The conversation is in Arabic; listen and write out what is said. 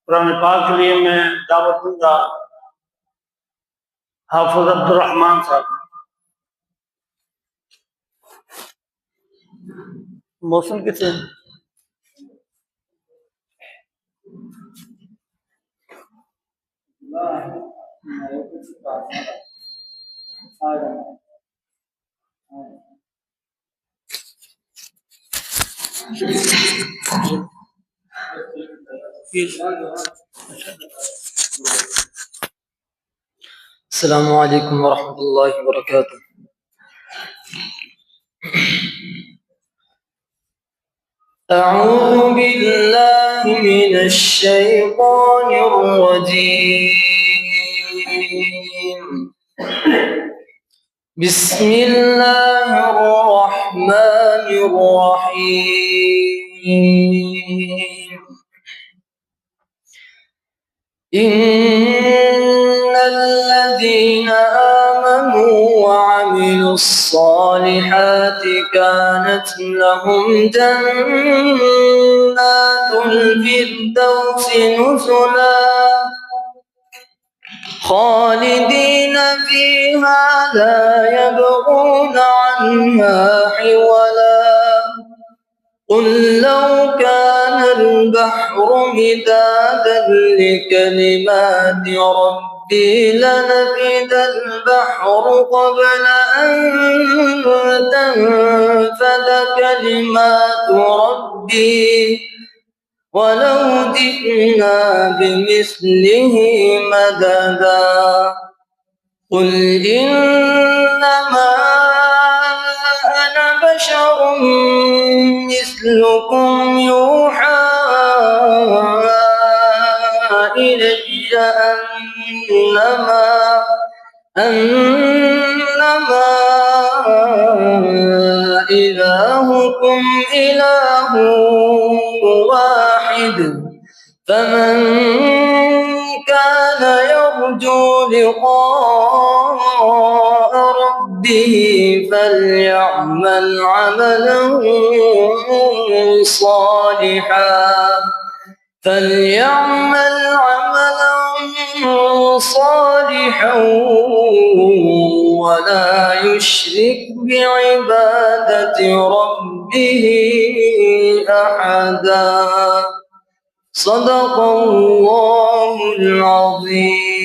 कुरान पाक के लिए मैं दावत दूंगा हाफिज अब्दुर्रहमान साहब। मौसम किसे السلام عليكم ورحمة الله وبركاته. أعوذ بالله من الشيطان الرجيم. بسم الله الرحمن الرحيم. إن الذين آمنوا وعملوا الصالحات كانت لهم جنات الفردوس نزلا خالدين فيها لا يبغون عنها حولا. قل لو كان البحر مدادا لكلمات ربي لنفد البحر قبل أن تنفد كلمات ربي ولو جئنا بمثله مددا. قل إنما أنا بشر مثلكم يوحى إلي أنما إلهكم إله واحد فمن كان يرجو لقاء ربه فليعمل عملا صالحا ولا يشرك بعبادة ربه أحدا. صدق الله العظيم.